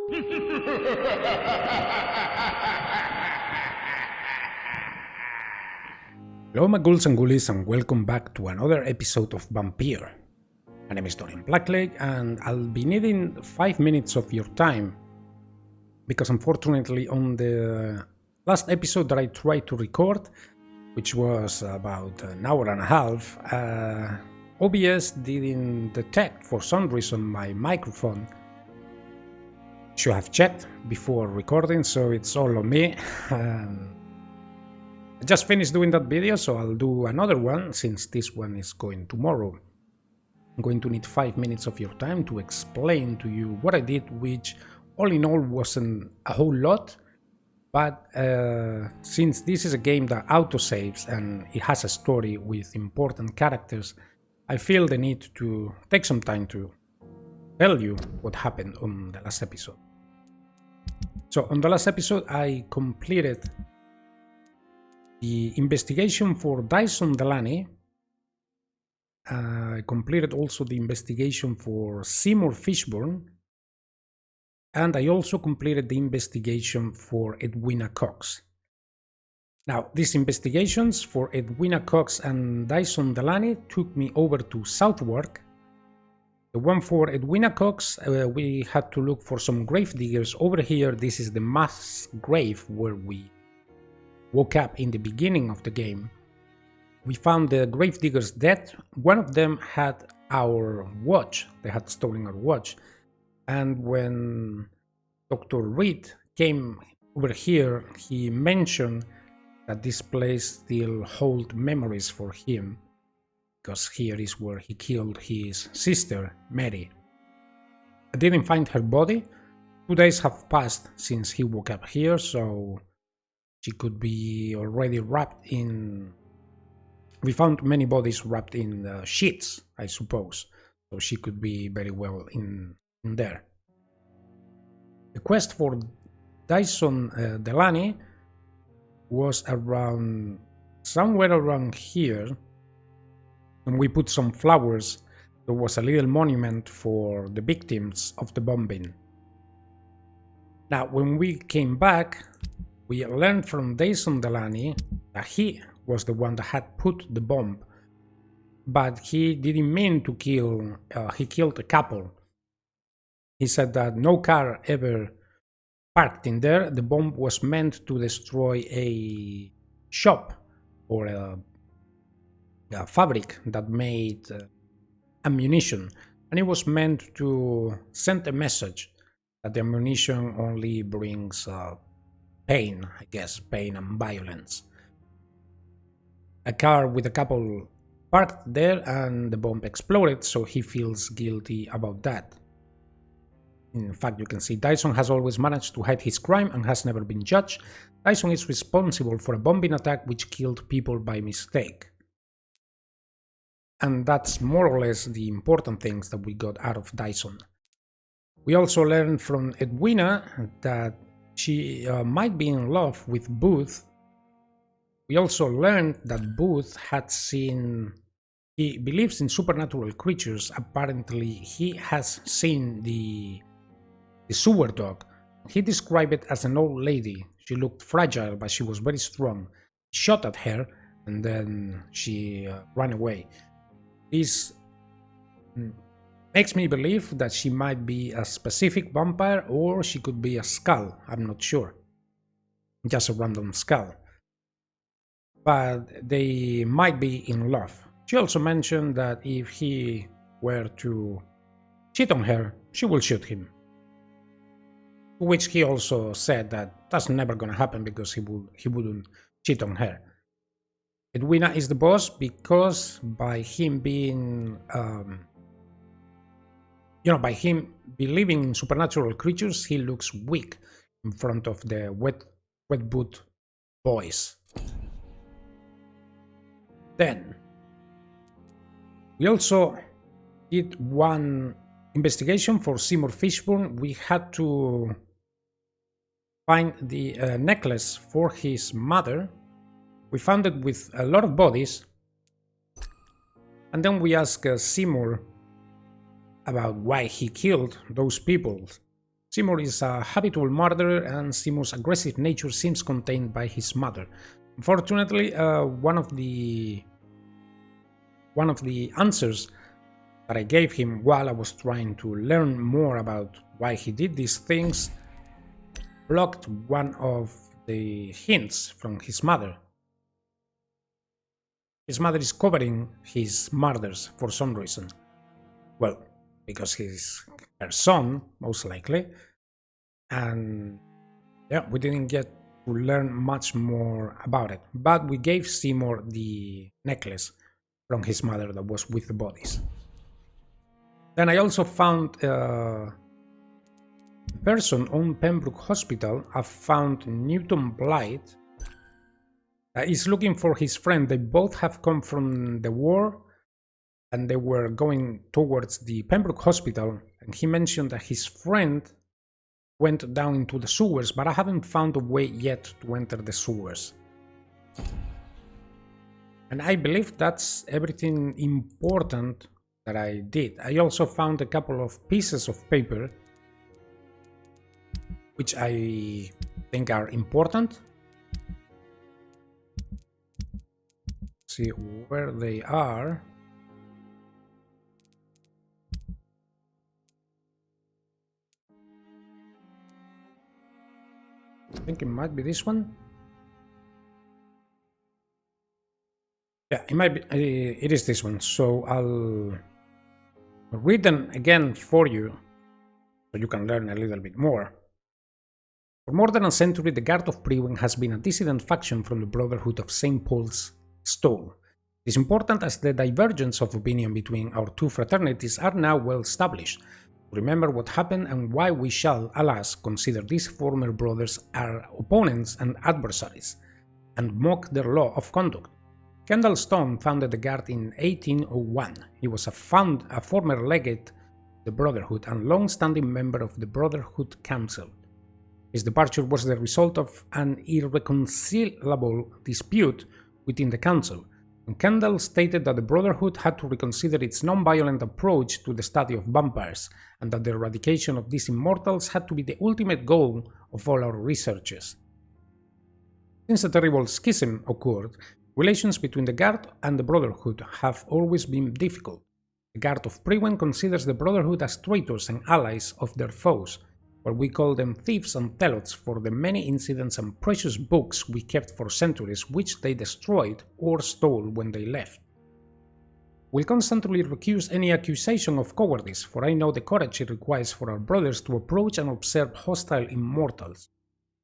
Hello my ghouls and ghoulies, and welcome back to another episode of Vampyr. My name is Dorian Blackleg and I'll be needing 5 minutes of your time because unfortunately on the last episode that I tried to record, which was about an hour and a half, OBS didn't detect for some reason my microphone. Should have checked before recording, so it's all on me. I just finished doing that video, so I'll do another one since this one is going tomorrow. I'm going to need 5 minutes of your time to explain to you what I did, which all in all wasn't a whole lot, but since this is a game that autosaves and it has a story with important characters, I feel the need to take some time to tell you what happened on the last episode. So on the last episode I completed the investigation for Dyson Delaney. I completed also the investigation for Seymour Fishburne, and I also completed the investigation for Edwina Cox. Now, these investigations for Edwina Cox and Dyson Delaney took me over to Southwark. The one for Edwina Cox, we had to look for some gravediggers over here. This is the mass grave where we woke up in the beginning of the game. We found the gravediggers dead. One of them had our watch. They had stolen our watch. And when Dr. Reid came over here, he mentioned that this place still holds memories for him, because here is where he killed his sister, Mary. I didn't find her body. 2 days have passed since he woke up here, so she could be already wrapped in... We found many bodies wrapped in sheets, I suppose, so she could be very well in there. The quest for Dyson Delaney was around somewhere around here. When we put some flowers, there was a little monument for the victims of the bombing. Now, when we came back, we learned from Dyson Delaney that he was the one that had put the bomb, but he didn't mean to kill, he killed a couple. He said that no car ever parked in there. The bomb was meant to destroy a shop or a fabric that made ammunition, and it was meant to send a message that the ammunition only brings pain, I guess, pain and violence. A car with a couple parked there and the bomb exploded, so he feels guilty about that. In fact, you can see Dyson has always managed to hide his crime and has never been judged. Dyson is responsible for a bombing attack which killed people by mistake. And that's more or less the important things that we got out of Dyson. We also learned from Edwina that she might be in love with Booth. We also learned that Booth had seen... He believes in supernatural creatures. Apparently he has seen the sewer dog. He described it as an old lady. She looked fragile, but she was very strong. He shot at her and then she ran away. This makes me believe that she might be a specific vampire, or she could be a skull. I'm not sure. Just a random skull. But they might be in love. She also mentioned that if he were to cheat on her, she will shoot him. To which he also said that that's never gonna happen because he wouldn't cheat on her. Edwina is the boss because by him being, by him believing in supernatural creatures, he looks weak in front of the wet boot boys. Then we also did one investigation for Seymour Fishburne. We had to find the necklace for his mother. We found it with a lot of bodies, and then we asked Seymour about why he killed those people. Seymour is a habitual murderer, and Seymour's aggressive nature seems contained by his mother. Unfortunately, one of the answers that I gave him while I was trying to learn more about why he did these things blocked one of the hints from his mother. His mother is covering his murders for some reason. Well, because he's her son, most likely. And yeah, we didn't get to learn much more about it. But we gave Seymour the necklace from his mother that was with the bodies. Then I also found a person on Pembroke Hospital. I found Newton Blight. He's looking for his friend. They both have come from the war, and they were going towards the Pembroke Hospital, and he mentioned that his friend went down into the sewers, but I haven't found a way yet to enter the sewers. And I believe that's everything important that I did. I also found a couple of pieces of paper which I think are important. See where they are. I think it might be this one. Yeah, it might be. It is this one. So I'll read them again for you, so you can learn a little bit more. For more than a century, the Guard of Priwen has been a dissident faction from the Brotherhood of St. Paul's Stole. It is important as the divergence of opinion between our two fraternities are now well established. Remember what happened and why we shall, alas, consider these former brothers our opponents and adversaries, and mock their law of conduct. Kendall Stone founded the Guard in 1801. He was a former legate of the Brotherhood and long-standing member of the Brotherhood Council. His departure was the result of an irreconcilable dispute within the Council, and Kendall stated that the Brotherhood had to reconsider its non-violent approach to the study of vampires, and that the eradication of these immortals had to be the ultimate goal of all our researches. Since a terrible schism occurred, relations between the Guard and the Brotherhood have always been difficult. The Guard of Priwen considers the Brotherhood as traitors and allies of their foes, while we call them thieves and zealots for the many incidents and precious books we kept for centuries which they destroyed or stole when they left. We'll constantly recuse any accusation of cowardice, for I know the courage it requires for our brothers to approach and observe hostile immortals.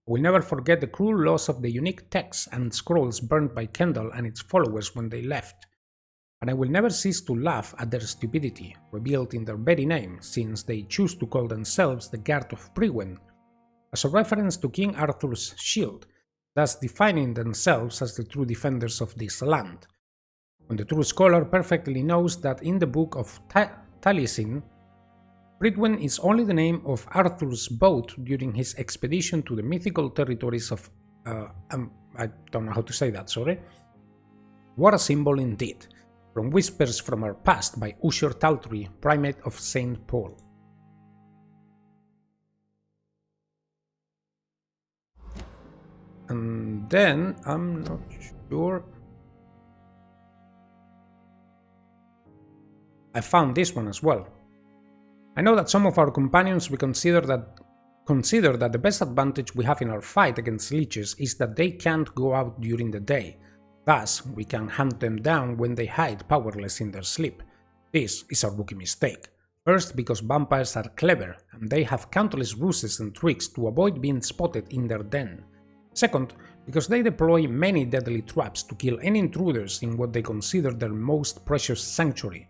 We'll never forget the cruel loss of the unique texts and scrolls burned by Kendall and its followers when they left. And I will never cease to laugh at their stupidity, revealed in their very name, since they choose to call themselves the Guard of Priwen, as a reference to King Arthur's shield, thus defining themselves as the true defenders of this land. When the true scholar perfectly knows that in the Book of Taliesin, Priwen is only the name of Arthur's boat during his expedition to the mythical territories of... I don't know how to say that, sorry. What a symbol indeed. From Whispers from Our Past by Usher Taltry, Primate of St. Paul. And then, I'm not sure... I found this one as well. I know that some of our companions will consider that the best advantage we have in our fight against leeches is that they can't go out during the day. Thus, we can hunt them down when they hide powerless in their sleep. This is a rookie mistake. First, because vampires are clever, and they have countless ruses and tricks to avoid being spotted in their den. Second, because they deploy many deadly traps to kill any intruders in what they consider their most precious sanctuary.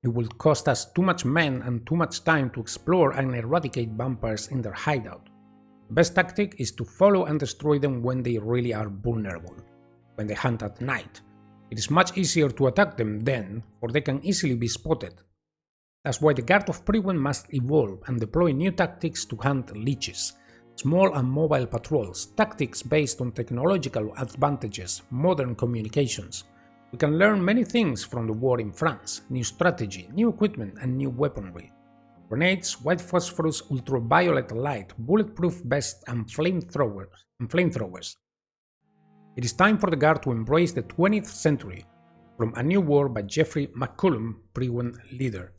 It will cost us too much men and too much time to explore and eradicate vampires in their hideout. The best tactic is to follow and destroy them when they really are vulnerable. When they hunt at night, it is much easier to attack them then, for they can easily be spotted. That's why the Guard of Priwen must evolve and deploy new tactics to hunt leeches, small and mobile patrols, tactics based on technological advantages, modern communications. We can learn many things from the war in France, new strategy, new equipment and new weaponry. grenades, white phosphorus, ultraviolet light, bulletproof vests, and flamethrowers. It is time for the Guard to embrace the 20th century. From A New War by Jeffrey McCullum, Priwen leader.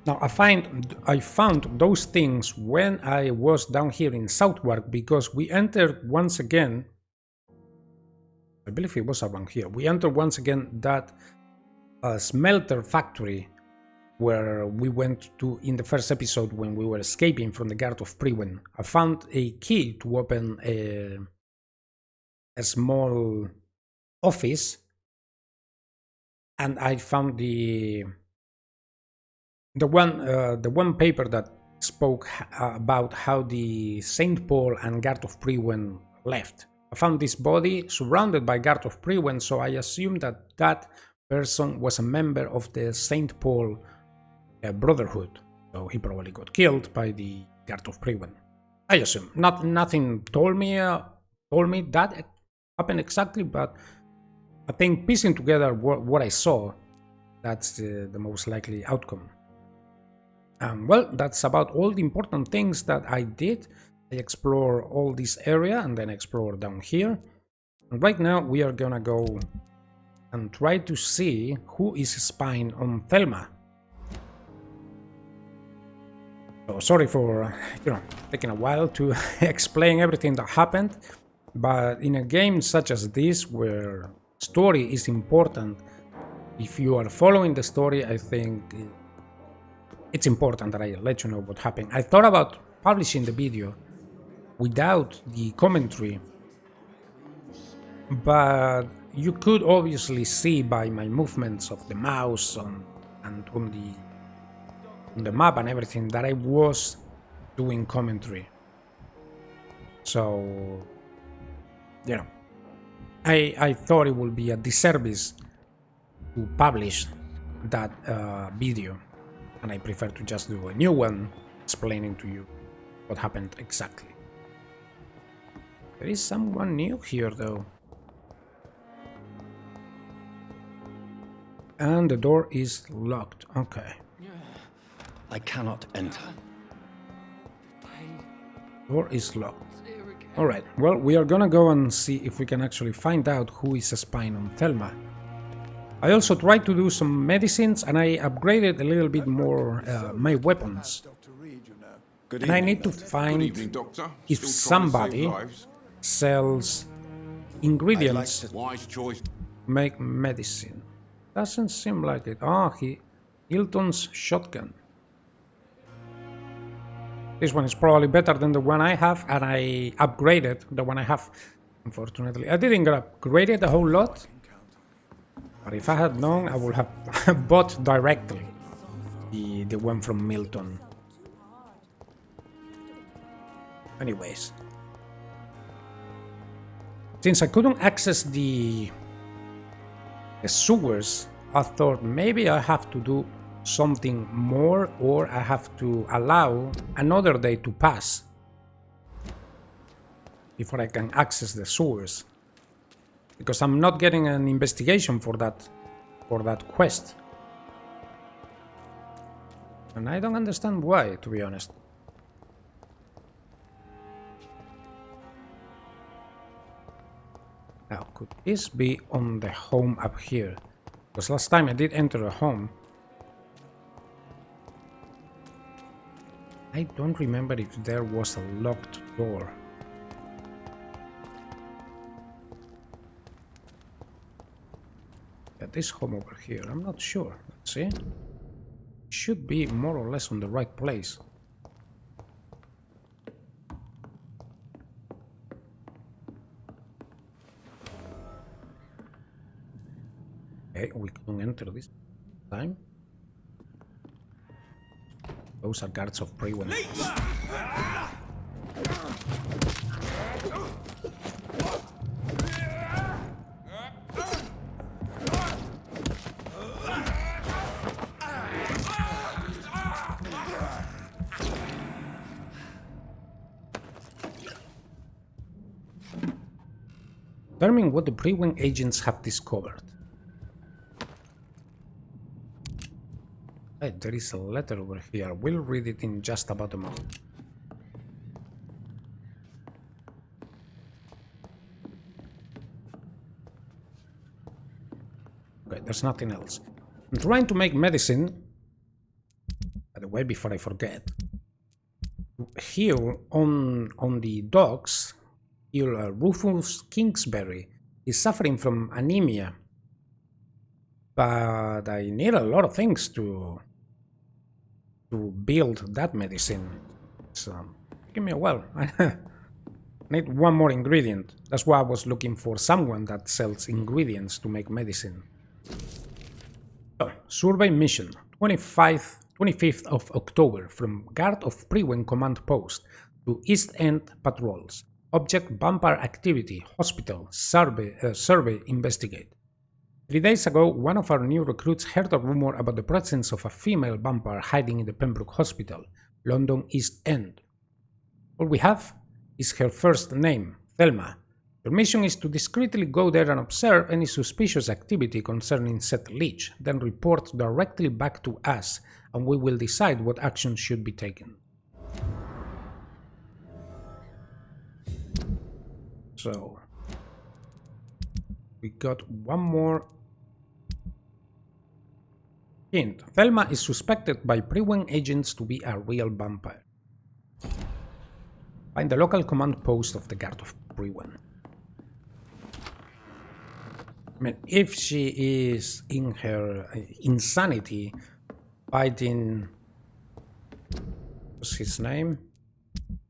Now I found those things when I was down here in Southwark, because we entered once again, I believe it was around here, we entered once again that smelter factory where we went to in the first episode when we were escaping from the Guard of Priwen. I found a key to open a small office, and I found the one paper that spoke about how the Saint Paul and Guard of Priwen left. I found this body surrounded by Guard of Priwen, so I assumed that that person was a member of the Saint Paul Brotherhood. So he probably got killed by the Guard of Priwen. I assume. Nothing told me that happened exactly, but I think piecing together what I saw, that's the most likely outcome. Well, that's about all the important things that I did. I explore all this area and then explore down here. And right now we are gonna go and try to see who is spying on Thelma. So sorry for, taking a while to explain everything that happened, but in a game such as this, where story is important, if you are following the story, I think it's important that I let you know what happened. I thought about publishing the video without the commentary, but you could obviously see by my movements of the mouse and on the map and everything that I was doing commentary. So, I thought it would be a disservice to publish that video, and I prefer to just do a new one explaining to you what happened exactly. There is someone new here though. And the door is locked. Okay. I cannot enter. Door is locked. Alright, well, we are gonna go and see if we can actually find out who is spying on Thelma. I also tried to do some medicines, and I upgraded a little bit more my weapons. And I need to find if somebody sells ingredients to make medicine. Doesn't seem like it. Hilton's shotgun. This one is probably better than the one I have, and I upgraded the one I have. Unfortunately, I didn't upgrade it a whole lot, but if I had known, I would have bought directly the one from Milton. Anyways, since I couldn't access the sewers, I thought maybe I have to do something more, or I have to allow another day to pass before I can access the sewers, because I'm not getting an investigation for that quest, and I don't understand why, to be honest. Now, could this be on the home up here? Because last time I did enter a home. I don't remember if there was a locked door. Yeah, this home over here, I'm not sure. Let's see. Should be more or less on the right place. Okay, we couldn't enter this time. Those are guards of Priwen. Determine what the Priwen agents have discovered. Okay, there is a letter over here. We'll read it in just about a moment. Okay, there's nothing else. I'm trying to make medicine. By the way, before I forget, here on the docks, here Rufus Kingsbury is suffering from anemia, but I need a lot of things to build that medicine. So give me a while. I need one more ingredient. That's why I was looking for someone that sells ingredients to make medicine. So, survey mission 25th of October from Guard of Prewen Command Post to East End Patrols. Object Vampire Activity Hospital Survey Investigate. 3 days ago, one of our new recruits heard a rumor about the presence of a female vampire hiding in the Pembroke Hospital, London East End. All we have is her first name, Thelma. Your mission is to discreetly go there and observe any suspicious activity concerning said leech, then report directly back to us, and we will decide what action should be taken. So, we got one more hint. Thelma is suspected by Prewen agents to be a real vampire. Find the local command post of the Guard of Prewen. I mean, if she is in her insanity biting... what's his name?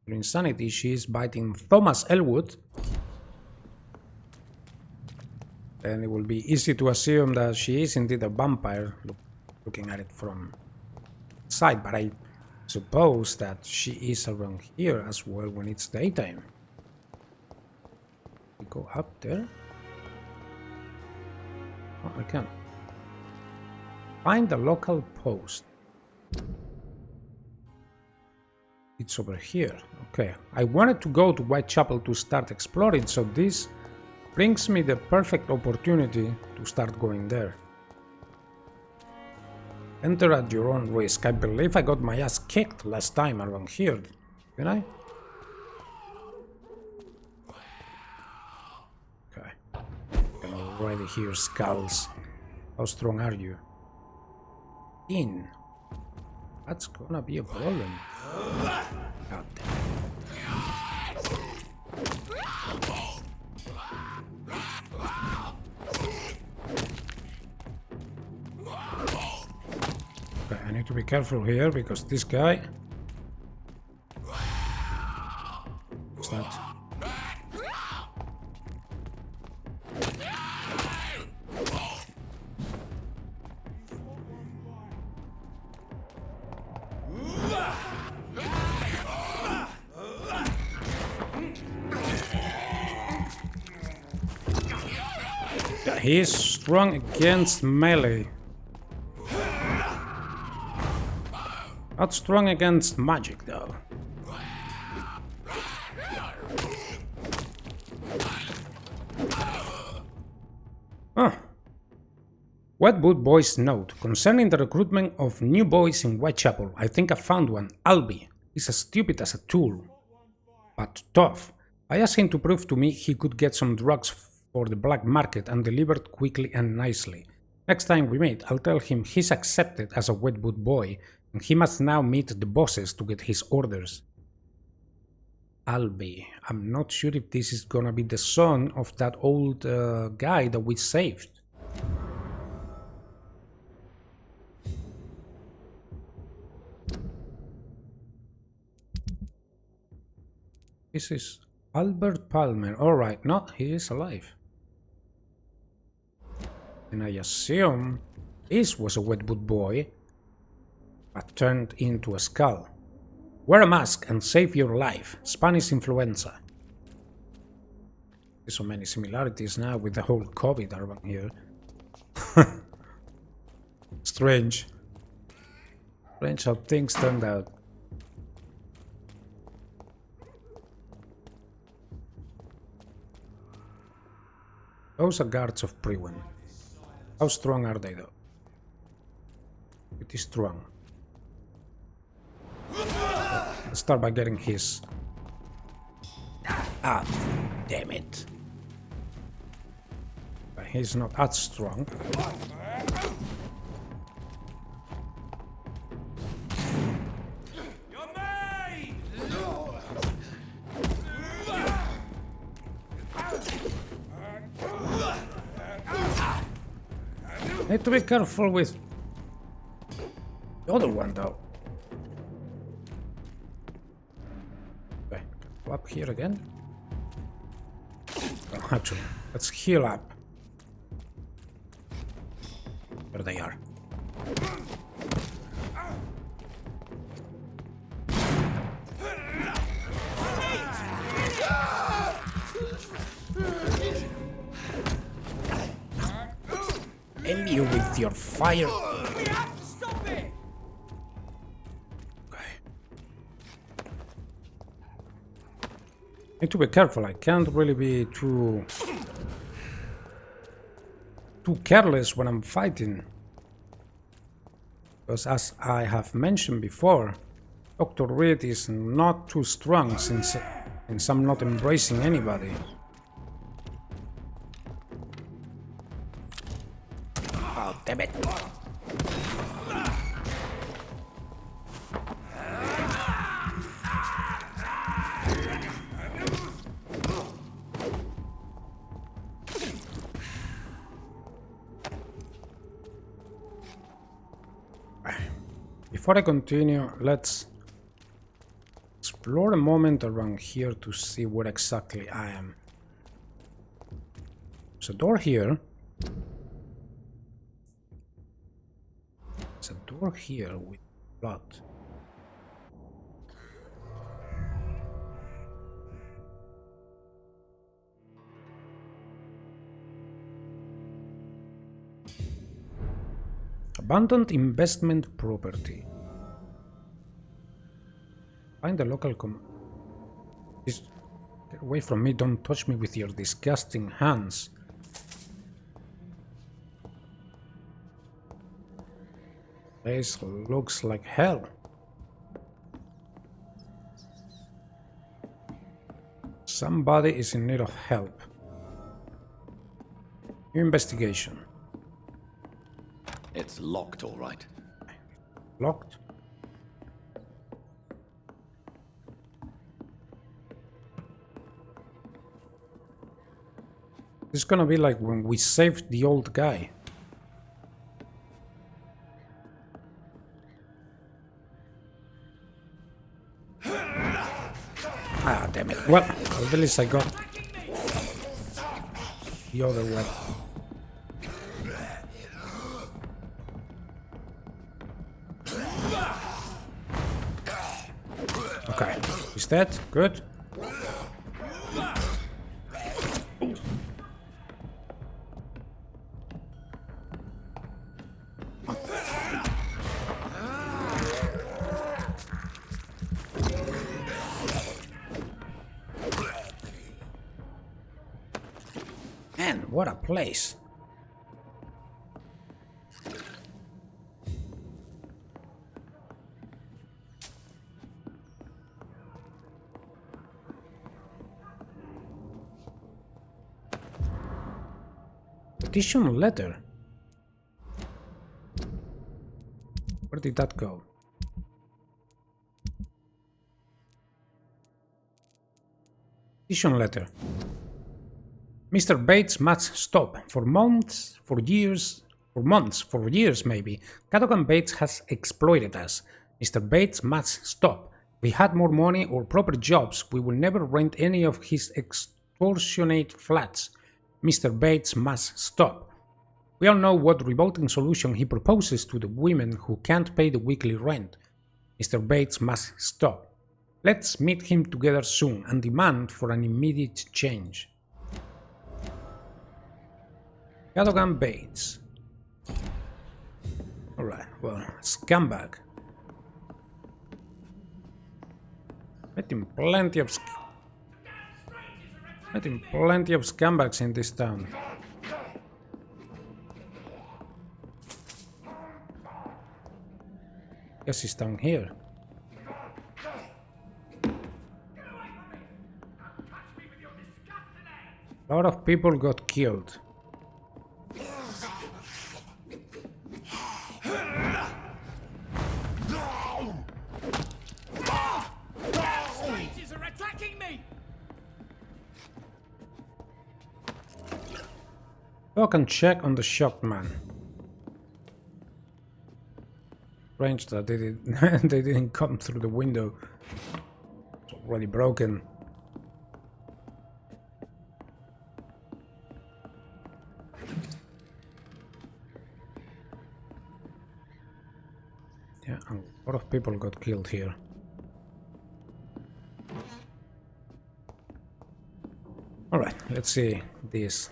Her insanity, she is biting Thomas Elwood. Then it will be easy to assume that she is indeed a vampire, looking at it from side, but I suppose that she is around here as well when it's daytime. We go up there. Oh, I can't. Find the local post. It's over here. Okay. I wanted to go to Whitechapel to start exploring, so this brings me the perfect opportunity to start going there. Enter at your own risk. I believe I got my ass kicked last time around here, didn't I? Okay. I can already hear skals. How strong are you? That's gonna be a problem. God damn. Okay, I need to be careful here because this guy... What's that? Yeah, he is strong against melee. Not strong against magic, though. Huh. Wetwood Boy's note. Concerning the recruitment of new boys in Whitechapel, I think I found one. Albie. He's as stupid as a tool. But tough. I asked him to prove to me he could get some drugs for the black market and delivered quickly and nicely. Next time we meet, I'll tell him he's accepted as a Wetwood Boy, and he must now meet the bosses to get his orders. Albie. I'm not sure if this is gonna be the son of that old guy that we saved. This is Albert Palmer. Alright, no, he is alive. And I assume this was a Wetwood Boy, but turned into a skull. Wear a mask and save your life. Spanish influenza. There's so many similarities now with the whole COVID around here. Strange. Strange how things turned out. Those are guards of Prewen. How strong are they, though? pretty strong. Let's start by getting his... Ah, damn it. But he's not as strong. Need to be careful with the other one though. Okay, go up here again. Oh, actually, let's heal up. There they are. Aim you with your fire. We have to stop it! Okay. Need to be careful. I can't really be too careless when I'm fighting. Because as I have mentioned before, Dr. Reid is not too strong since I'm not embracing anybody. Oh, damn it. Before I continue, let's explore a moment around here to see where exactly I am. There's a door here. There's a door here with blood. Abandoned investment property. Find the local Get away from me, don't touch me with your disgusting hands. This looks like hell. Somebody is in need of help. New investigation. It's locked, all right. Locked. This is gonna be like when we saved the old guy. Ah, damn it. Well, at least I got the other one. Okay, is that good? Man, what a place. Petition letter. Where did that go? Petition letter. Mr. Bates must stop. For months, for years maybe, Cadogan Bates has exploited us. Mr. Bates must stop. If we had more money or proper jobs, we will never rent any of his extortionate flats. Mr. Bates must stop. We all know what revolting solution he proposes to the women who can't pay the weekly rent. Mr. Bates must stop. Let's meet him together soon and demand for an immediate change. Cadogan Bates. Alright, well, scumbag. Met him plenty of scumbags in this town. Guess he's down here. A lot of people got killed. Strangers are attacking me! Look and check on the shocked man. Strange that they didn't come through the window. It's already broken. Yeah, a lot of people got killed here. Alright, let's see this.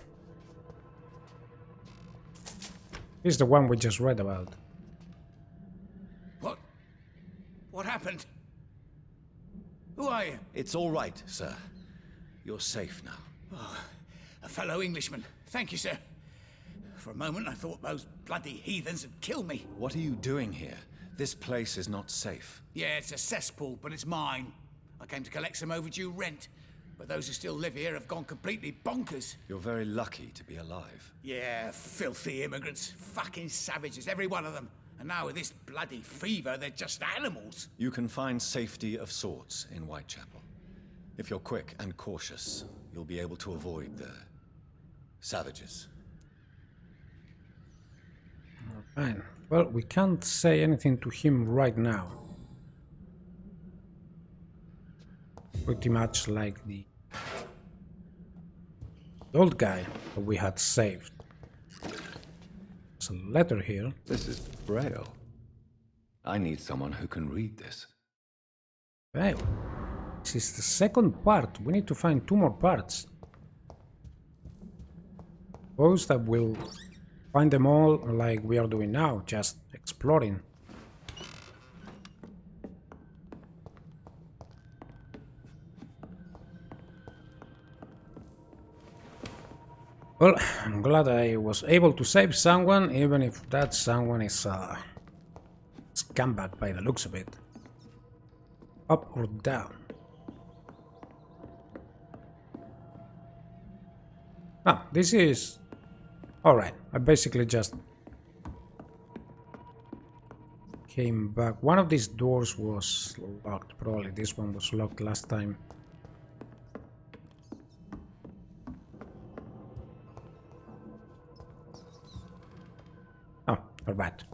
This is the one we just read about. What happened? Who are you? It's all right, sir. You're safe now. Oh, a fellow Englishman. Thank you, sir. For a moment I thought those bloody heathens had killed me. What are you doing here? This place is not safe. Yeah, it's a cesspool, but it's mine. I came to collect some overdue rent. But those who still live here have gone completely bonkers. You're very lucky to be alive. Yeah, filthy immigrants. Fucking savages, every one of them. And now with this bloody fever, they're just animals. You can find safety of sorts in Whitechapel. If you're quick and cautious, you'll be able to avoid the savages. Fine. Well, we can't say anything to him right now. Pretty much like the old guy that we had saved. There's a letter here. This is Braille. I need someone who can read this. Well, this is the second part. We need to find 2 more parts. Suppose that we'll find them all like we are doing now, just exploring. Well, I'm glad I was able to save someone, even if that someone is a scumbag by the looks of it. Up or down? Ah, this is... Alright, I basically just came back. One of these doors was locked, probably this one was locked last time. Oh, not bad.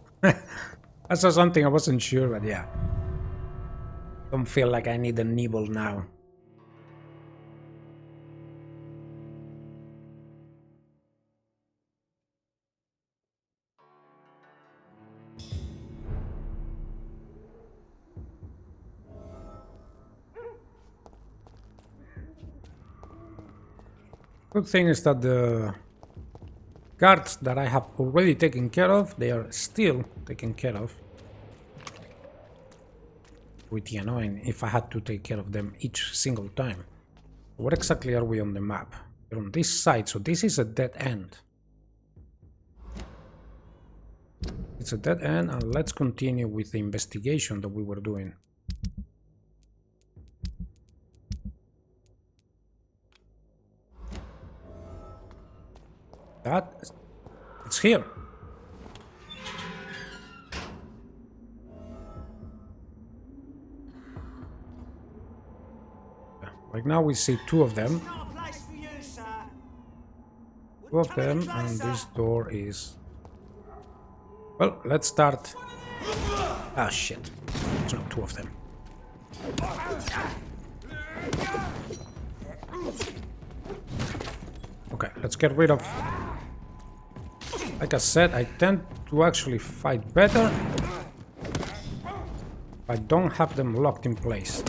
I saw something I wasn't sure, but yeah. Don't feel like I need a nibble now. Good thing is that the guards that I have already taken care of, they are still taken care of. Pretty annoying if I had to take care of them each single time. Where exactly are we on the map? We're on this side, so this is a dead end. It's a dead end, and let's continue with the investigation that we were doing. It's here. Right now we see 2 of them. Two of them, and this door is... Well, let's start... Ah, shit. There's not 2 of them. Okay, let's get rid of... Like I said, I tend to actually fight better if I don't have them locked in place.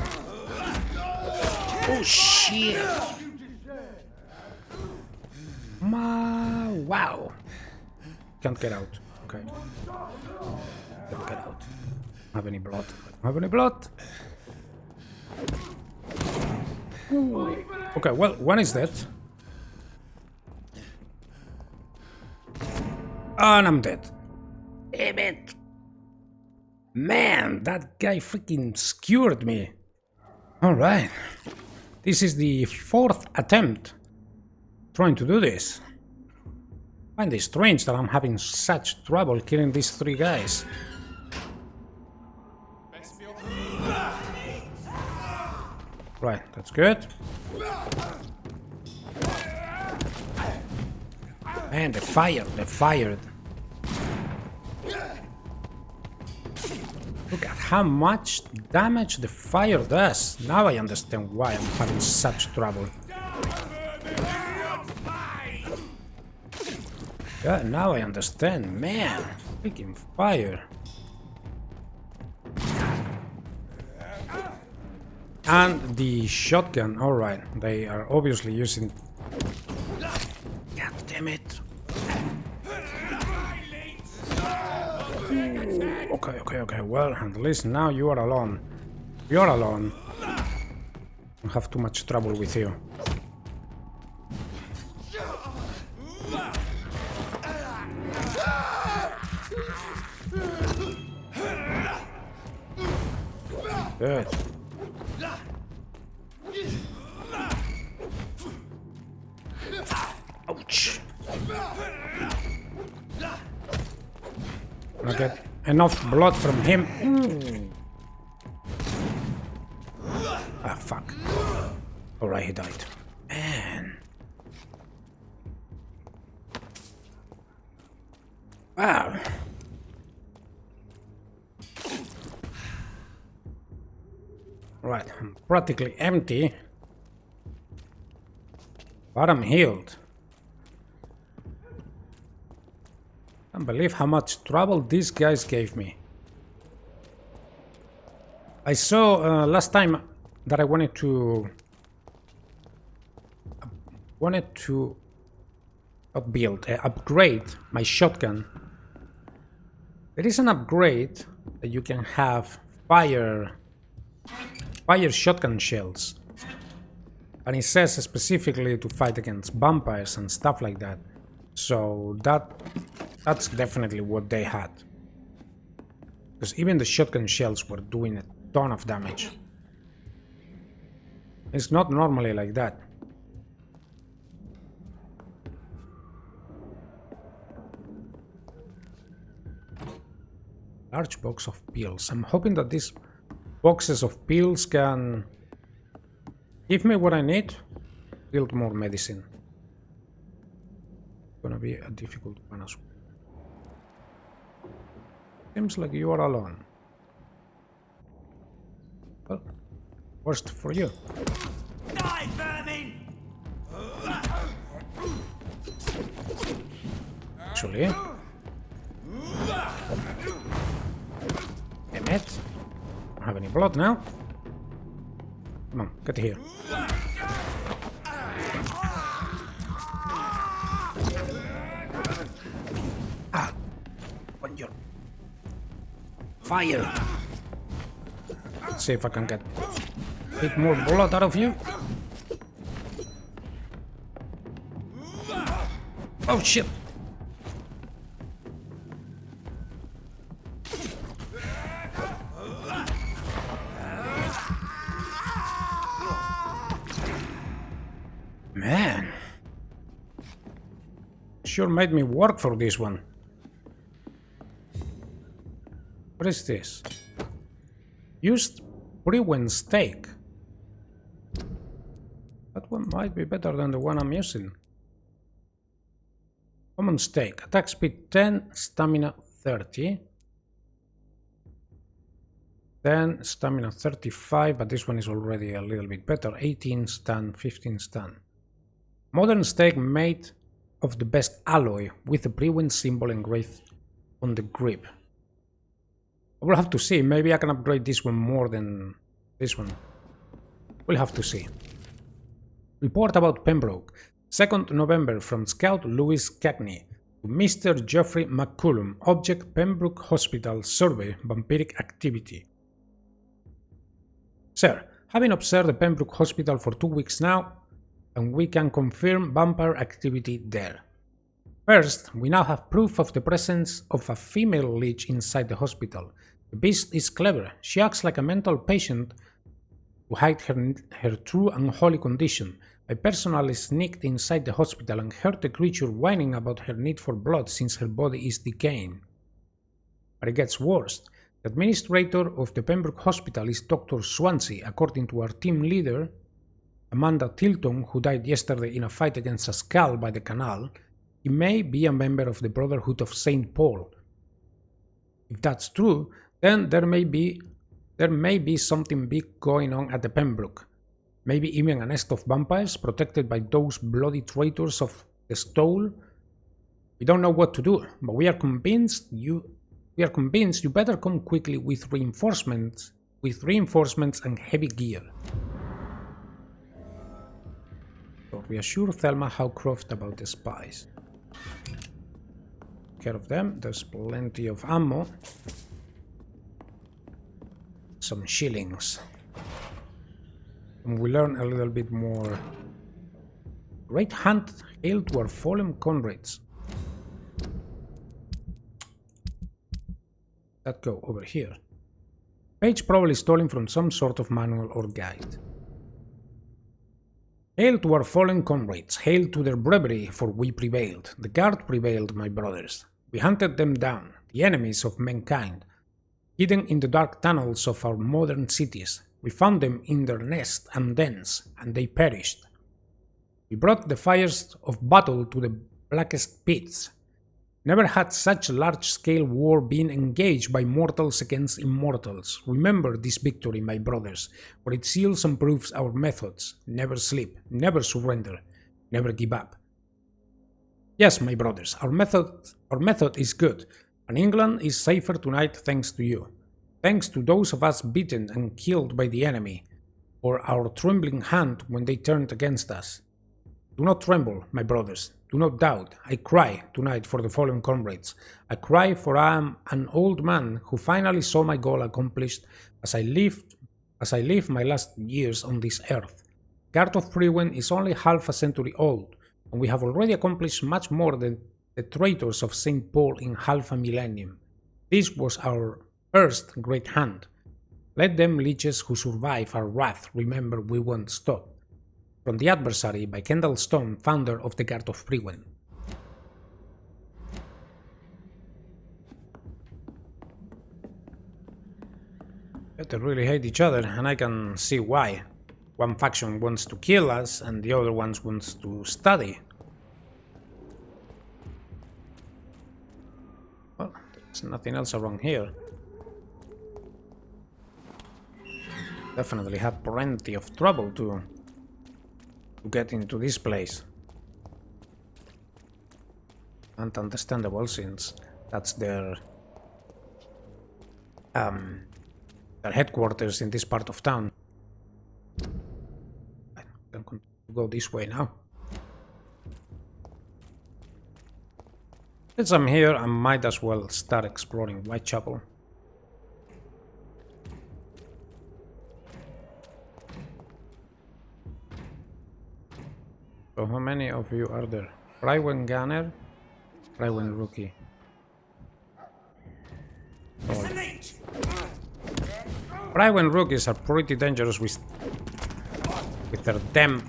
Oh shit! Wow! Can't get out. Okay. Can't get out. Don't have any blood. Don't have any blood. Ooh. Okay, well, one is dead. And I'm dead. Damn it! Man, that guy freaking skewered me. Alright. This is the 4th attempt trying to do this. I find it strange that I'm having such trouble killing these 3 guys. Right, that's good. Man, they fired. Look at how much damage the fire does. Now I understand why I'm having such trouble. Yeah, now I understand. Man, freaking fire. And the shotgun, alright. They are obviously using... God damn it. Okay. Well, at least now you are alone. You're alone. I don't have too much trouble with you. Good. Ouch. I get enough blood from him. Ah, fuck. Alright, he died. Man. Wow. Right, I'm practically empty. But I'm healed. Can't believe how much trouble these guys gave me. I saw last time that I wanted to upgrade my shotgun. There is an upgrade that you can have fire shotgun shells, and it says specifically to fight against vampires and stuff like that. So that's definitely what they had, because even the shotgun shells were doing a ton of damage. It's not normally like that. Large box of pills. I'm hoping that these boxes of pills can give me what I need. Build more medicine. Gonna be a difficult one as well. Seems like you are alone. Well, worst for you. Die, vermin! Actually. Damn it. Don't have any blood now. Come on, get here. Ah! On your fire! Let's see if I can get a bit more blood out of you. Oh shit! Man, sure made me work for this one. What is this? Used Brewen steak. That one might be better than the one I'm using. Common steak. Attack speed 10, stamina 30. Then stamina 35, but this one is already a little bit better. 18 stun, 15 stun. Modern steak made of the best alloy with the Brewen symbol engraved on the grip. I will have to see. Maybe I can upgrade this one more than this one. We'll have to see. Report about Pembroke. 2nd November from Scout Louis Cagney to Mr. Geoffrey McCullum. Object Pembroke Hospital Survey Vampiric Activity. Sir, having observed the Pembroke Hospital for 2 weeks now, and we can confirm vampire activity there. First, we now have proof of the presence of a female lich inside the hospital. The beast is clever. She acts like a mental patient to hide her true unholy condition. I personally sneaked inside the hospital and heard the creature whining about her need for blood since her body is decaying. But it gets worse. The administrator of the Pembroke Hospital is Dr. Swansea, according to our team leader, Amanda Tilton, who died yesterday in a fight against a skal by the canal. He may be a member of the Brotherhood of St. Paul. If that's true, then there may be something big going on at the Pembroke. Maybe even a nest of vampires protected by those bloody traitors of the stole. We don't know what to do, but we are convinced you better come quickly with reinforcements and heavy gear. So reassure Thelma Howcroft about the spies. Take care of them. There's plenty of ammo. Some shillings. And we learn a little bit more. Great hunt, hail to our fallen comrades. That go over here. Page probably stolen from some sort of manual or guide. Hail to our fallen comrades, hail to their bravery, for we prevailed. The guard prevailed, my brothers. We hunted them down, the enemies of mankind, hidden in the dark tunnels of our modern cities. We found them in their nests and dens, and they perished. We brought the fires of battle to the blackest pits. Never had such a large-scale war been engaged by mortals against immortals. Remember this victory, my brothers, for it seals and proves our methods. Never sleep, never surrender, never give up. Yes, my brothers, our method is good, and England is safer tonight thanks to you. Thanks to those of us beaten and killed by the enemy, or our trembling hand when they turned against us. Do not tremble, my brothers. Do not doubt. I cry tonight for the fallen comrades. I cry for I am an old man who finally saw my goal accomplished as I live my last years on this earth. Garth of Frewen is only half a century old, and we have already accomplished much more than the traitors of St. Paul in half a millennium. This was our first great hunt. Let them leeches who survive our wrath remember we won't stop. From the Adversary by Kendall Stone, founder of the Garth of Frewen. They really hate each other, and I can see why. One faction wants to kill us, and the other one wants to study. Well, there's nothing else around here. Definitely had plenty of trouble to get into this place. And understandable, since that's their headquarters in this part of town. I'm going to go this way now. Since I'm here, I might as well start exploring Whitechapel. So how many of you are there? Frewen Gunner, Frewen Rookie. Frewen Rookies are pretty dangerous with their damn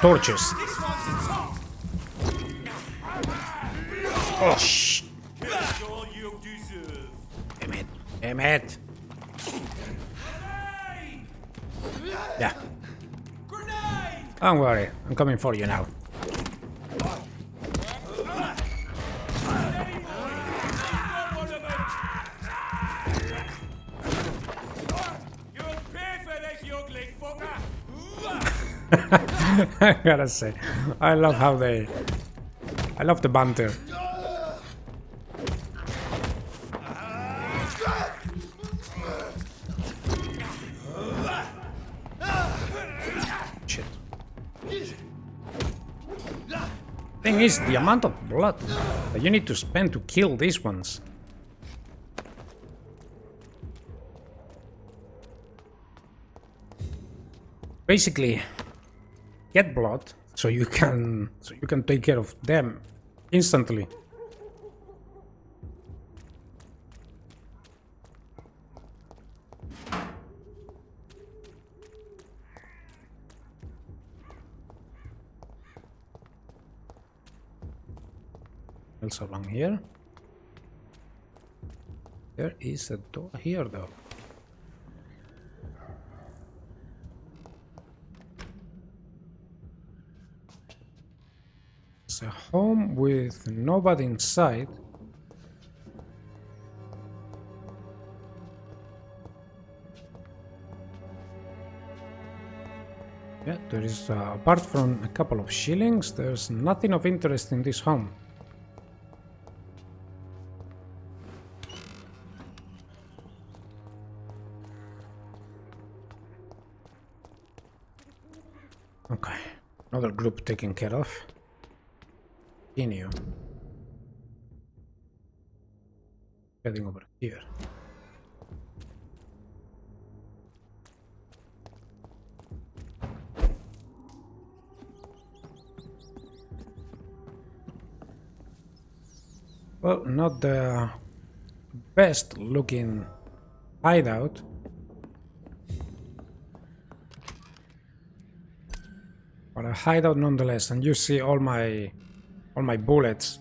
torches. Oh shh! Damn it! Damn it! Yeah. Don't worry, I'm coming for you now. I gotta say, I love the banter. Shit. Thing is, the amount of blood that you need to spend to kill these ones. Basically, get blood, so you can take care of them instantly. Else along here. There is a door here though. It's a home with nobody inside. Yeah, there is, apart from a couple of shillings, there's nothing of interest in this home. Okay, another group taken care of. Continue. Heading over here. Well, not the best looking hideout. But a hideout nonetheless, and you see all my bullets.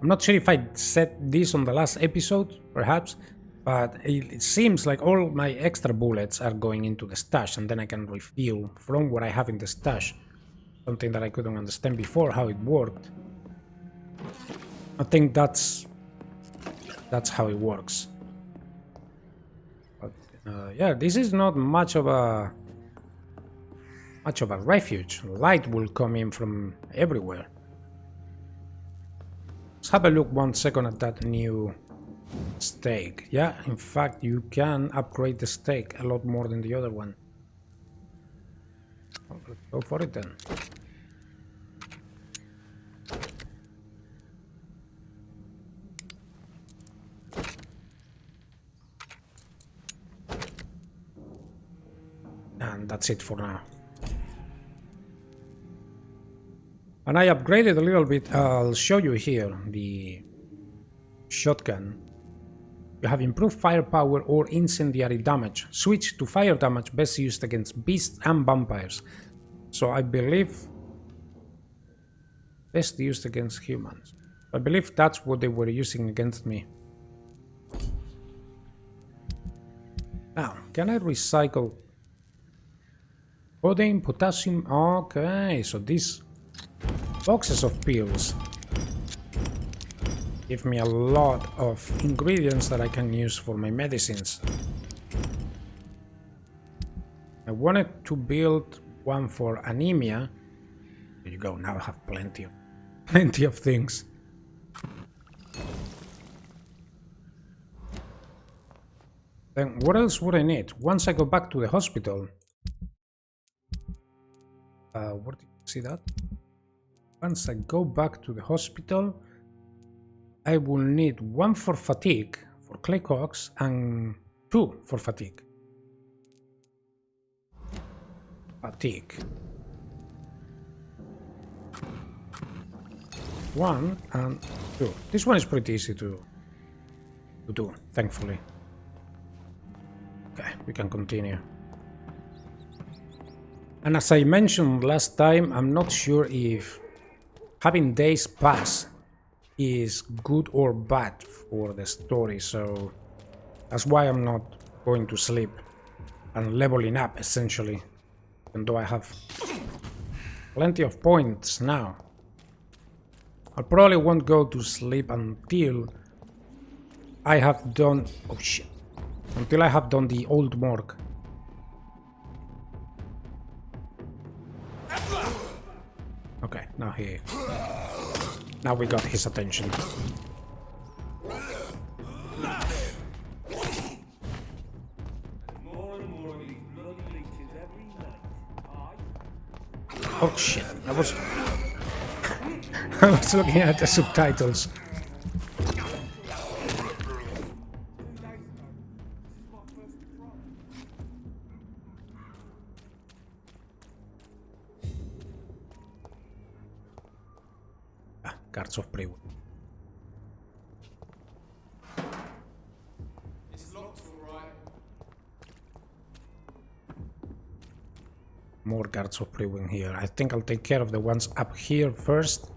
I'm not sure if I said this on the last episode, perhaps, but it seems like all my extra bullets are going into the stash, and then I can refill from what I have in the stash. Something that I couldn't understand before, how it worked. I think that's how it works. But yeah, this is not much of a refuge. Light will come in from everywhere. Let's have a look 1 second at that new stake. Yeah, in fact, you can upgrade the stake a lot more than the other one. Well, let's go for it then. And that's it for now. And I upgraded a little bit. I'll show you here the shotgun. You have improved firepower or incendiary damage. Switch to fire damage best used against beasts and vampires. So I believe best used against humans. I believe that's what they were using against me. Now, can I recycle codeine, potassium? Okay, so these boxes of pills give me a lot of ingredients that I can use for my medicines. I wanted to build one for anemia. There you go, now I have plenty of things. Then what else would I need? Once I go back to the hospital. Where did you see that? Once I go back to the hospital, I will need 1 for fatigue, for clay cogs, and 2 for fatigue. Fatigue. 1 and 2. This one is pretty easy to do, thankfully. Okay, we can continue. And as I mentioned last time, I'm not sure if having days pass is good or bad for the story, so that's why I'm not going to sleep and leveling up, essentially, even though I have plenty of points now. I probably won't go to sleep until I have done... oh shit. Until I have done the old morgue. Okay, now we got his attention. Oh shit, I was looking at the subtitles. guards of prey. More guards of prey here. I think I'll take care of the ones up here first.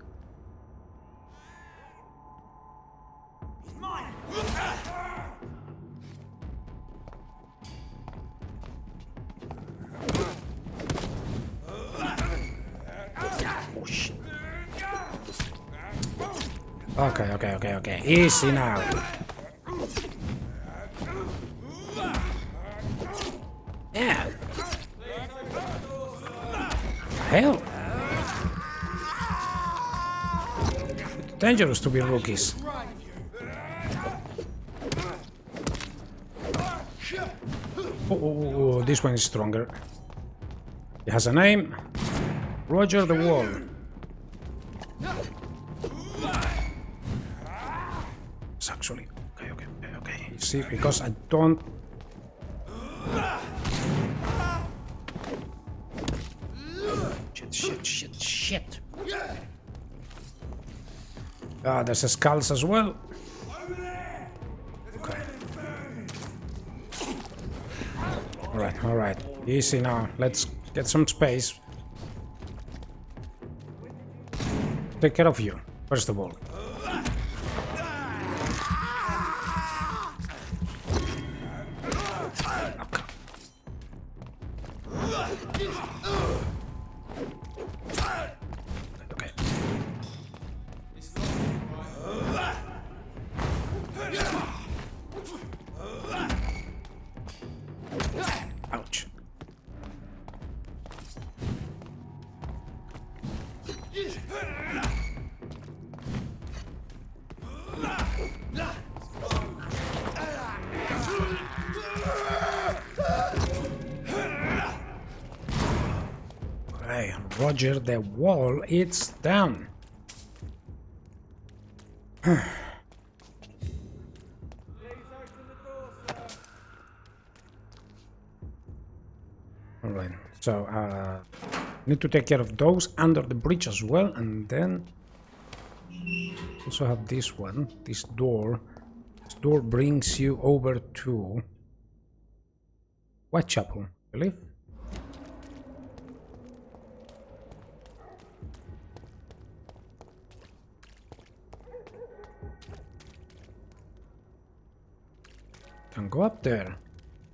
Okay. Easy now. Yeah. Hell. It's dangerous to be rookies. Oh, this one is stronger. It has a name. Roger the Wall. Actually, okay. You see, because I don't. Shit. Ah, there's a skals as well. Okay. All right. Easy now. Let's get some space. Take care of you, first of all. Ouch. Hey, Roger the Wall, it's down. Alright, so need to take care of those under the bridge as well, and then also have this one, this door. This door brings you over to Whitechapel, I believe. Can go up there.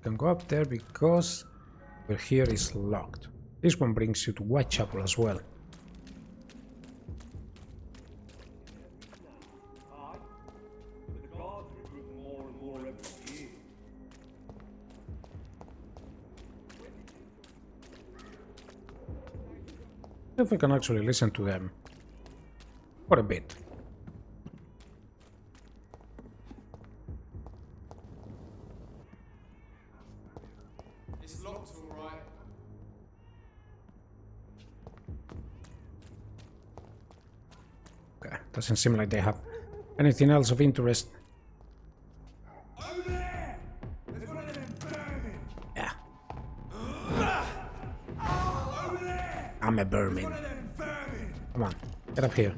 Can go up there because over here is locked. This one brings you to Whitechapel as well. If we can actually listen to them for a bit. Okay, doesn't seem like they have anything else of interest. Yeah. I'm a vermin. Come on, get up here.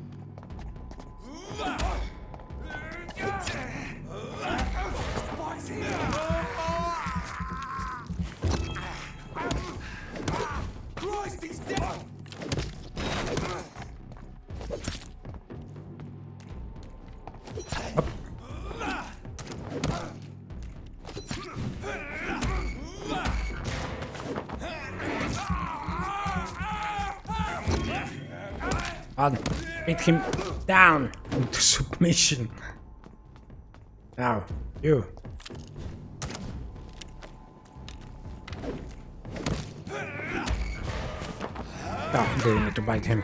Up. And beat him down into submission. Now, you. Oh, they need to bite him.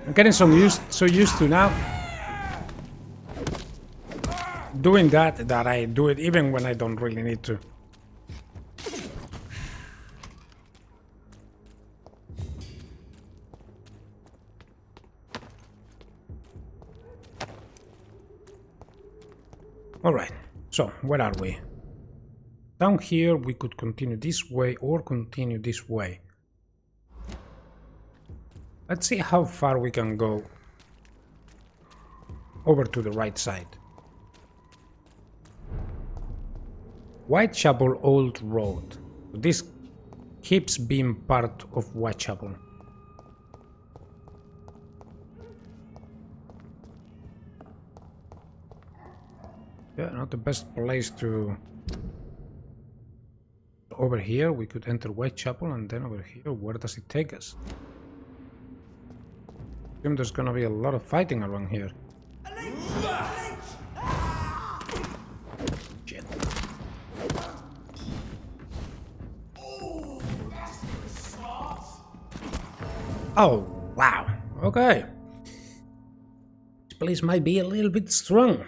I'm getting so used to now doing that I do it even when I don't really need to. Alright, so where are we? Down here we could continue this way or continue this way. Let's see how far we can go over to the right side. Whitechapel Old Road. This keeps being part of Whitechapel. Yeah, not the best place to... Over here we could enter Whitechapel, and then over here, where does it take us? I assume there's gonna be a lot of fighting around here. Shit. Oh, wow. Okay. This place might be a little bit strong.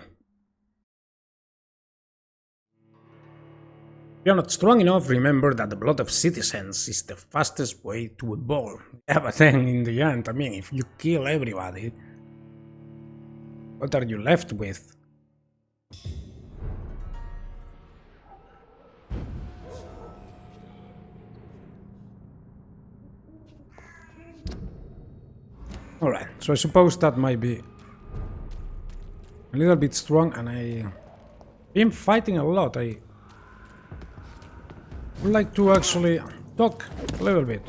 If you're not strong enough, remember that the blood of citizens is the fastest way to evolve. Yeah, but then in the end, I mean, if you kill everybody, what are you left with? Alright, so I suppose that might be a little bit strong, and I've been fighting a lot. I would like to actually talk a little bit.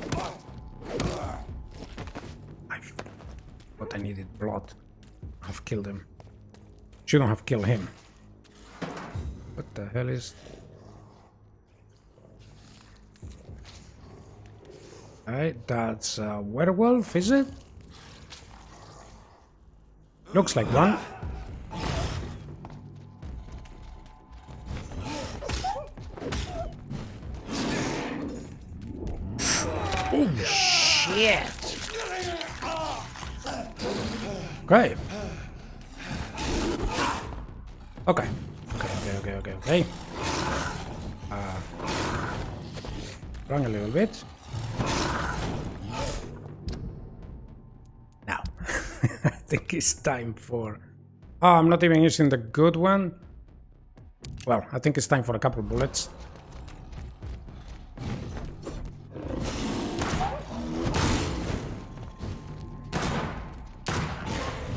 But I needed blood. I've killed him. Shouldn't have killed him. What the hell is... Alright, that's a werewolf, is it? Looks like one. Oh shit! Okay. Okay. Okay. Run a little bit. Now. I think it's time for... Oh, I'm not even using the good one. Well, I think it's time for a couple bullets.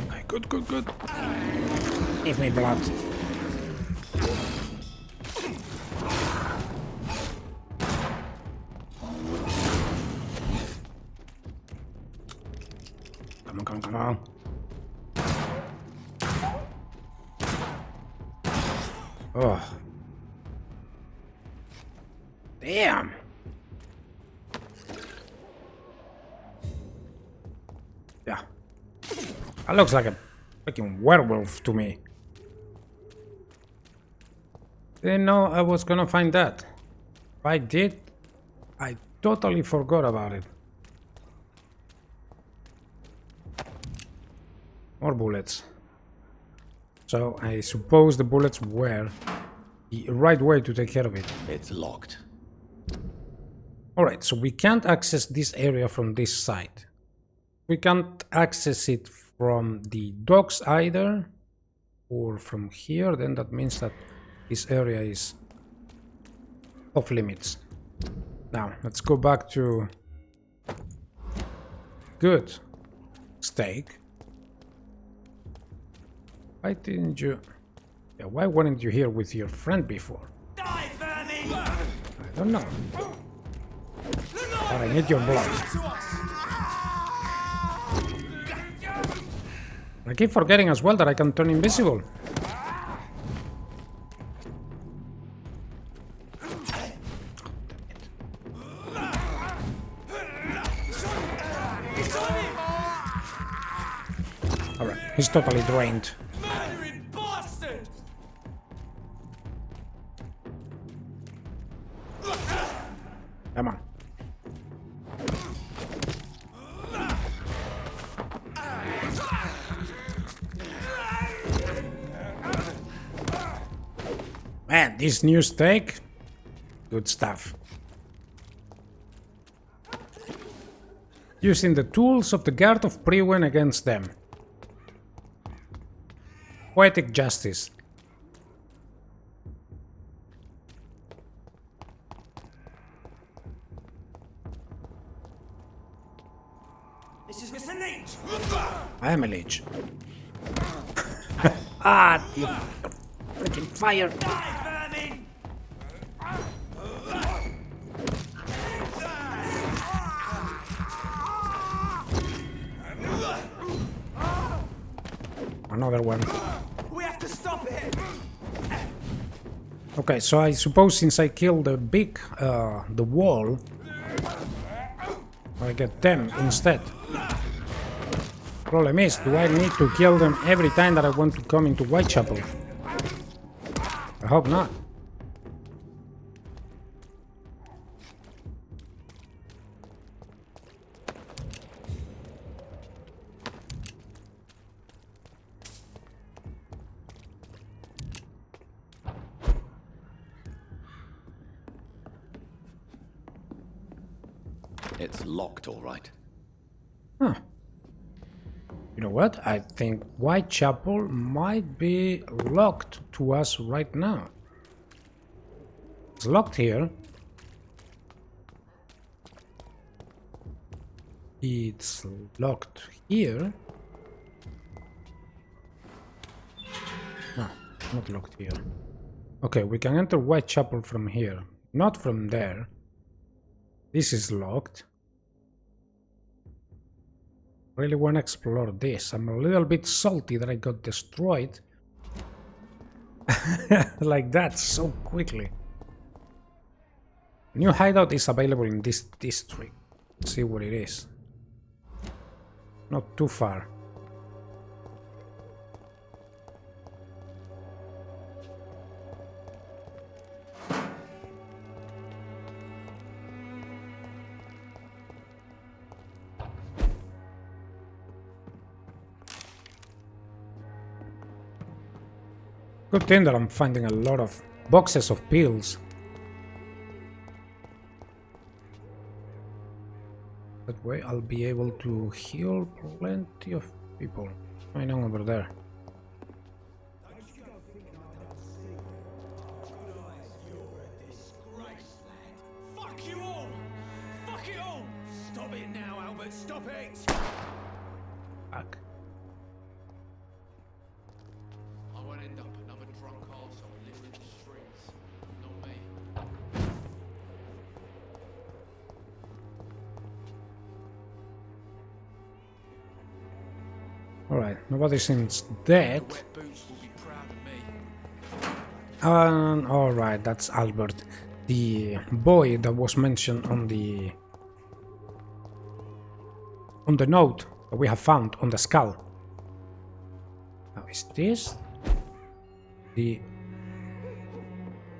Okay, good. Give me blood. Come on. Oh. Damn. Yeah. That looks like a freaking werewolf to me. Didn't know I was gonna find that. If I did, I totally forgot about it. More bullets. So I suppose the bullets were the right way to take care of it. It's locked. Alright, so we can't access this area from this side. We can't access it from the docks either, or from here. Then that means that this area is off limits. Now, let's go back to... Good. Steak. Why didn't you... Yeah, why weren't you here with your friend before? Die, vermin! I don't know. But I need your blood. I keep forgetting as well that I can turn invisible. Alright, he's totally drained. Come on. Man, this new steak, good stuff. Using the tools of the Guard of Priwen against them. Poetic justice. This is Mr. Leech! I am a leech. Ah, you freaking fire! Another one. We have to stop it! Okay, so I suppose since I killed the the wall, I get them instead. Problem is, do I need to kill them every time that I want to come into Whitechapel? I hope not. It's locked, all right. Huh. You know what? I think Whitechapel might be locked to us right now. It's locked here. It's locked here. No, not locked here. Okay, we can enter Whitechapel from here, not from there. This is locked. Really want to explore this. I'm a little bit salty that I got destroyed like that so quickly. New hideout is available in this district. Let's see what it is. Not too far. Good thing that I'm finding a lot of boxes of pills. That way I'll be able to heal plenty of people. What's going on over there? Fuck you all! Fuck it all! Stop it now, Albert, stop it! Fuck. I won't end up another drunk arsehole living in the streets. Not me. Alright, nobody seems dead. Wet boots will be proud of me. Alright, that's Albert. The boy that was mentioned on the note that we have found on the skull. Now, is this the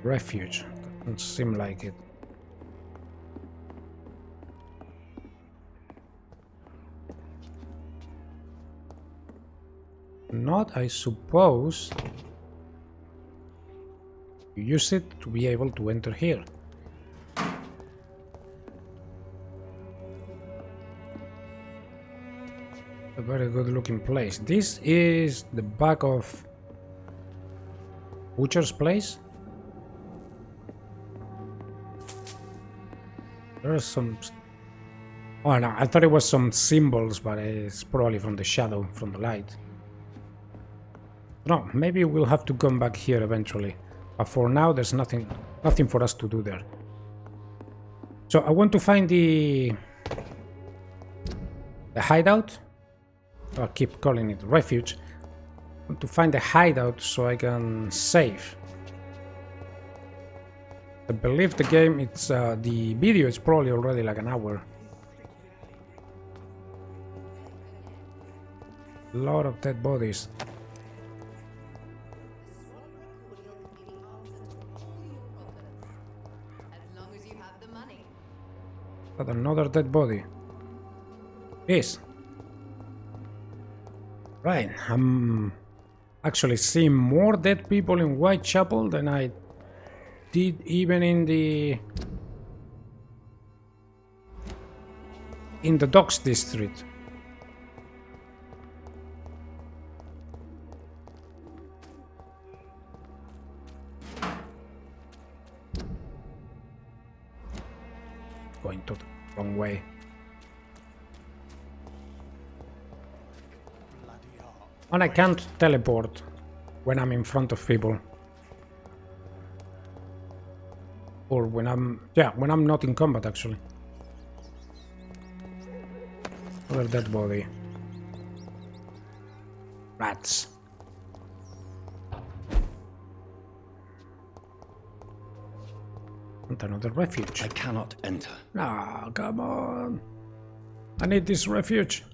refuge? Doesn't seem like it. Not, I suppose. You use it to be able to enter here. A very good looking place. This is the back of Butcher's place. There are some... Oh no, I thought it was some symbols, but it's probably from the shadow, from the light. No, maybe we'll have to come back here eventually. But for now, there's nothing for us to do there. So I want to find the hideout. I'll keep calling it refuge. I want to find the hideout so I can save. I believe the game, it's the video is probably already like an hour. A lot of dead bodies. But another dead body. Yes. Right, I'm actually seeing more dead people in Whitechapel than I did even in the Docks district. Going to the wrong way. And I can't teleport. when I'm in front of people. Or when I'm not in combat, actually. Another dead body. Rats. And another refuge. I cannot enter. Ah, come on. I need this refuge.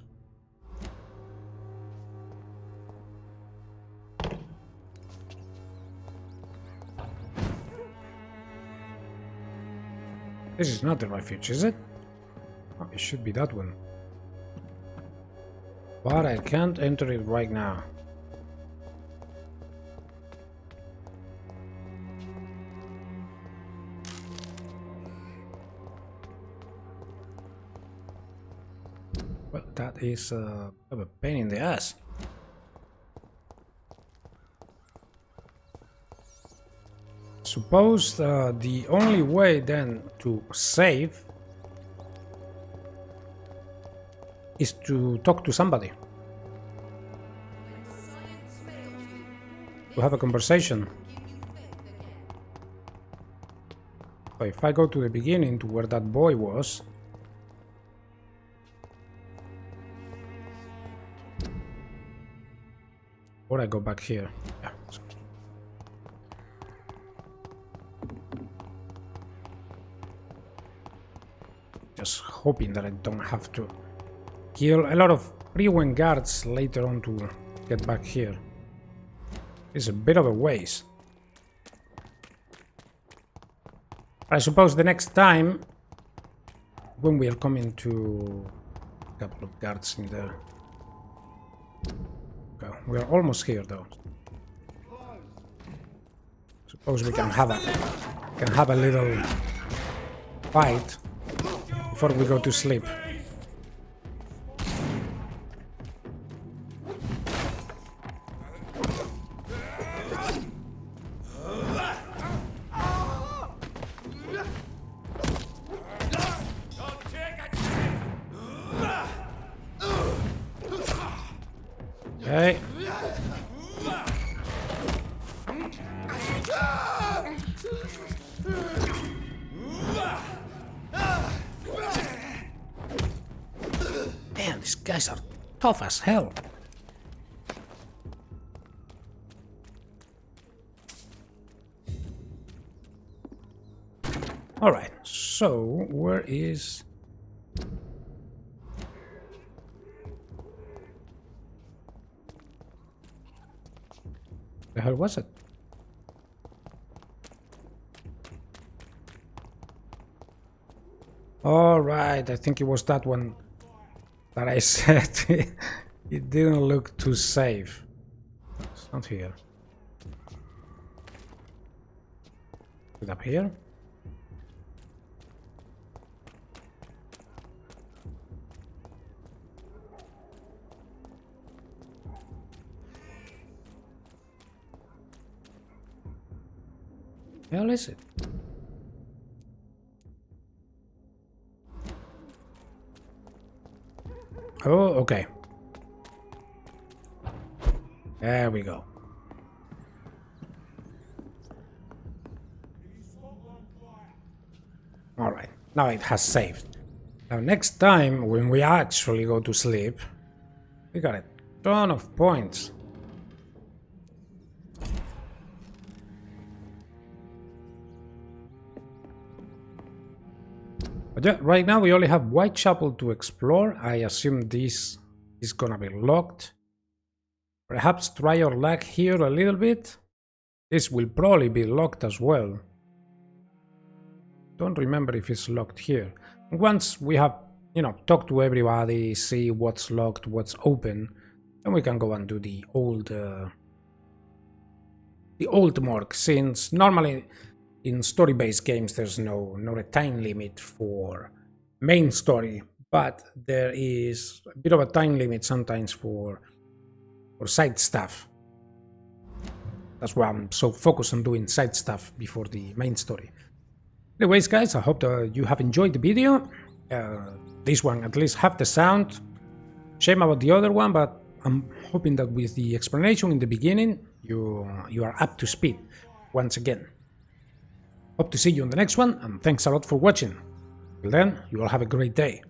This is not the refuge, is it? Oh, it should be that one. But I can't enter it right now. Well, that is a pain in the ass. Suppose the only way then to save is to talk to somebody. To have a conversation. So if I go to the beginning, to where that boy was, or I go back here. Yeah. Just hoping that I don't have to kill a lot of pre-win guards later on to get back here. It's a bit of a waste. I suppose the next time, when we are coming to a couple of guards in there. Okay, we are almost here though. Suppose we can have a little fight before we go to sleep. Okay. Damn, these guys are tough as hell. All right, so where is... the hell was it? All right, I think it was that one that I said it didn't look too safe. It's not here. Is it up here? Hell is it? Oh, okay. There we go. All right, now it has saved. Now next time when we actually go to sleep, we got a ton of points. But yeah, right now we only have Whitechapel to explore. I assume this is gonna be locked. Perhaps try our luck here a little bit. This will probably be locked as well. Don't remember if it's locked here. Once we have, talked to everybody, see what's locked, what's open, then we can go and do the old morgue, since normally in story-based games there's not a time limit for main story, but there is a bit of a time limit sometimes for side stuff. That's why I'm so focused on doing side stuff before the main story. Anyways, guys, I hope that you have enjoyed the video. This one at least have the sound. Shame about the other one, but I'm hoping that with the explanation in the beginning, you are up to speed once again. Hope to see you on the next one, and thanks a lot for watching. Till then, you all have a great day.